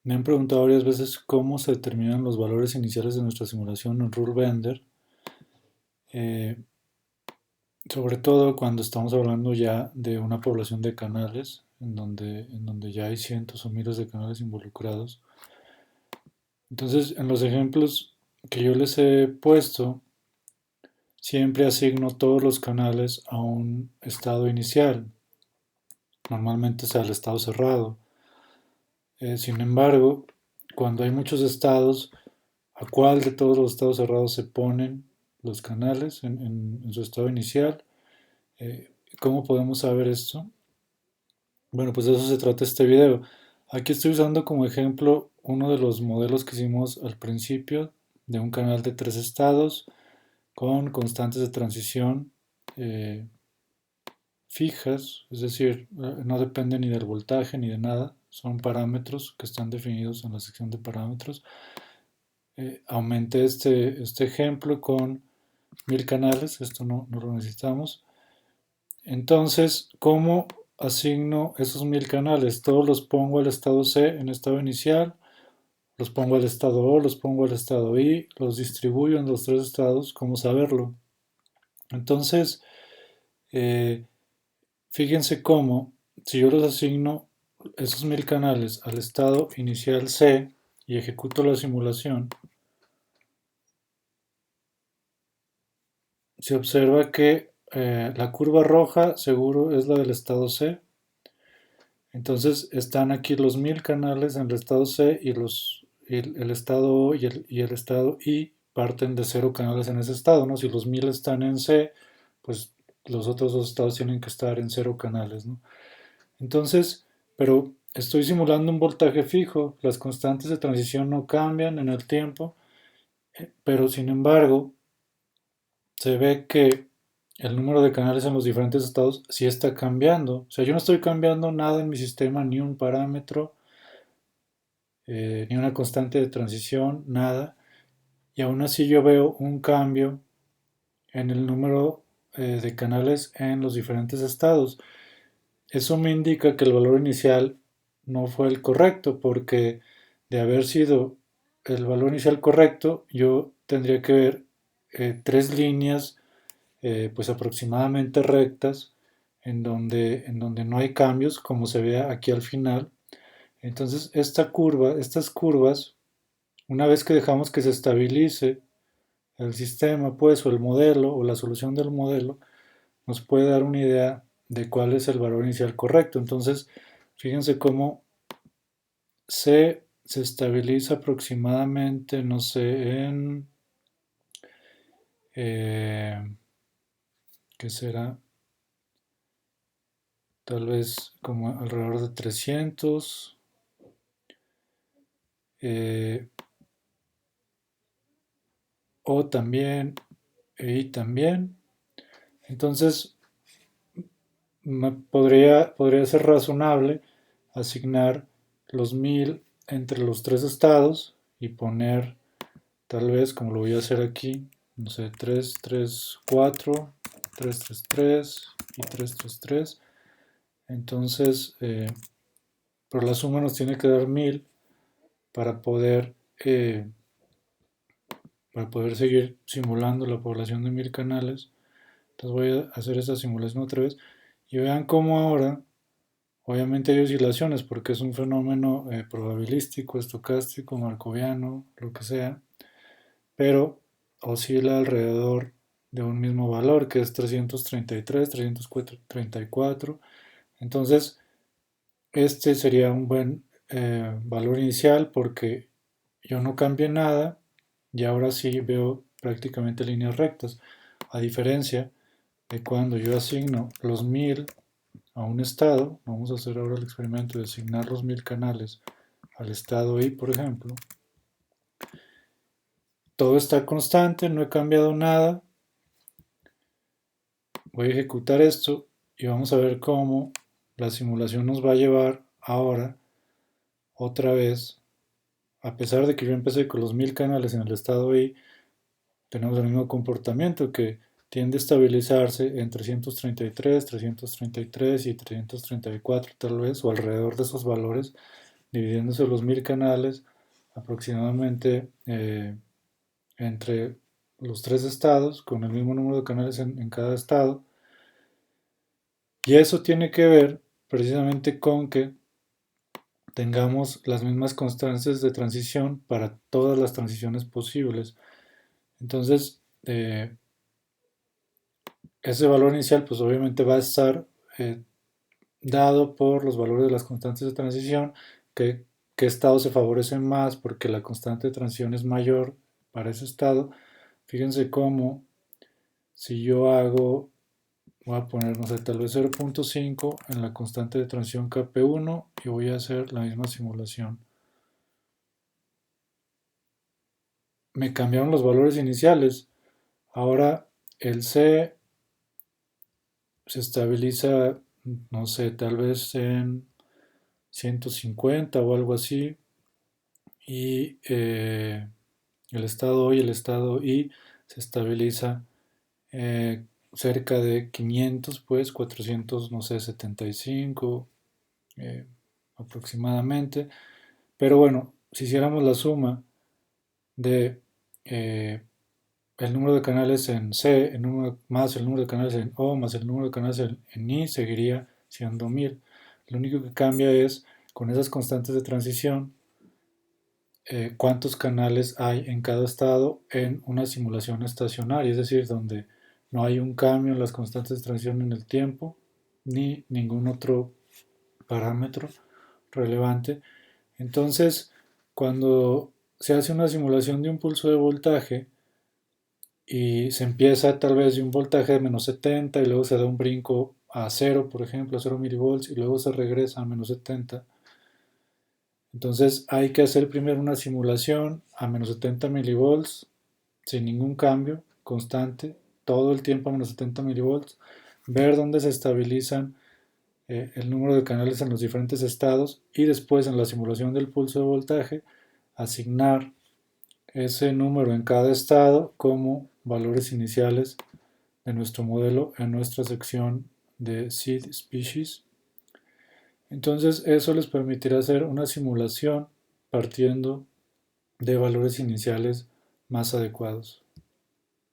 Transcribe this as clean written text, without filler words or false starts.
Me han preguntado varias veces cómo se determinan los valores iniciales de nuestra simulación en Rule Bender, eh, sobre todo cuando estamos hablando ya de una población de canales, en donde ya hay cientos o miles de canales involucrados. Entonces, en los ejemplos que yo les he puesto, siempre asigno todos los canales a un estado inicial, normalmente sea el estado cerrado. Sin embargo, cuando hay muchos estados, ¿a cuál de todos los estados cerrados se ponen los canales en su estado inicial? ¿Cómo podemos saber esto? Bueno, pues de eso se trata este video. Aquí estoy usando como ejemplo uno de los modelos que hicimos al principio de un canal de tres estados con constantes de transición eh, fijas, es decir, no dependen ni del voltaje ni de nada, son parámetros que están definidos en la sección de parámetros. Aumenté este ejemplo con 1000 canales, esto no lo necesitamos. Entonces, ¿cómo asigno esos 1000 canales? Todos los pongo al estado C en estado inicial, los pongo al estado O, los pongo al estado I, los distribuyo en los tres estados, ¿cómo saberlo? Entonces, eh, fíjense cómo, si yo los asigno esos 1000 canales al estado inicial C y ejecuto la simulación, se observa que la curva roja seguro es la del estado C. Entonces están aquí los 1000 canales en el estado C y el estado O y el estado I parten de 0 canales en ese estado, ¿no? Si los 1000 están en C, pues los otros dos estados tienen que estar en 0 canales, ¿no? Entonces, pero estoy simulando un voltaje fijo, las constantes de transición no cambian en el tiempo, pero sin embargo, se ve que el número de canales en los diferentes estados sí está cambiando. O sea, yo no estoy cambiando nada en mi sistema, ni un parámetro, ni una constante de transición, nada. Y aún así yo veo un cambio en el número de canales en los diferentes estados. Eso me indica que el valor inicial no fue el correcto, porque de haber sido el valor inicial correcto, yo tendría que ver tres líneas pues aproximadamente rectas en donde no hay cambios, como se ve aquí al final. Entonces estas curvas, una vez que dejamos que se estabilice el sistema, pues, o el modelo, o la solución del modelo, nos puede dar una idea de cuál es el valor inicial correcto. Entonces, fíjense cómo se estabiliza aproximadamente, no sé, eh, ¿qué será? Tal vez como alrededor de 300. eh, o también, y también. Entonces, podría ser razonable asignar los 1000 entre los tres estados y poner, tal vez, como lo voy a hacer aquí, no sé, 334, 333 y 333. Entonces, por la suma nos tiene que dar 1000 para poder, eh, para poder seguir simulando la población de 1000 canales. Entonces voy a hacer esta simulación otra vez y vean cómo ahora, obviamente hay oscilaciones porque es un fenómeno probabilístico, estocástico, marcoviano, lo que sea, pero oscila alrededor de un mismo valor que es 333, 334. Entonces, este sería un buen valor inicial porque yo no cambié nada y ahora sí veo prácticamente líneas rectas. A diferencia de cuando yo asigno los 1000 a un estado, vamos a hacer ahora el experimento de asignar los 1000 canales al estado I, por ejemplo, todo está constante, no he cambiado nada. Voy a ejecutar esto y vamos a ver cómo la simulación nos va a llevar ahora otra vez, a pesar de que yo empecé con los 1000 canales en el estado I, tenemos el mismo comportamiento que tiende a estabilizarse en 333, 333 y 334 tal vez, o alrededor de esos valores, dividiéndose los 1000 canales aproximadamente entre los tres estados, con el mismo número de canales en cada estado. Y eso tiene que ver precisamente con que tengamos las mismas constantes de transición para todas las transiciones posibles. Entonces, ese valor inicial pues obviamente va a estar dado por los valores de las constantes de transición, que qué estado se favorece más porque la constante de transición es mayor para ese estado. Fíjense cómo si yo hago, voy a poner, no sé, tal vez 0.5 en la constante de transición Kp1 y voy a hacer la misma simulación. Me cambiaron los valores iniciales. Ahora el C se estabiliza, no sé, tal vez en 150 o algo así. Y el estado O y el estado I se estabiliza cerca de 500, pues 400, no sé, 75 eh, aproximadamente. Pero bueno, si hiciéramos la suma de eh, el número de canales en C más el número de canales en O más el número de canales en I, seguiría siendo 1000. Lo único que cambia es, con esas constantes de transición, cuántos canales hay en cada estado en una simulación estacionaria, es decir, donde no hay un cambio en las constantes de transición en el tiempo, ni ningún otro parámetro relevante. Entonces, cuando se hace una simulación de un pulso de voltaje y se empieza tal vez de un voltaje de -70 y luego se da un brinco a 0, por ejemplo, a 0 milivolts y luego se regresa a -70, entonces hay que hacer primero una simulación a -70 milivolts sin ningún cambio constante, todo el tiempo a -70 milivolts, ver dónde se estabilizan el número de canales en los diferentes estados y después en la simulación del pulso de voltaje asignar ese número en cada estado como valores iniciales de nuestro modelo en nuestra sección de Seed Species. Entonces eso les permitirá hacer una simulación partiendo de valores iniciales más adecuados.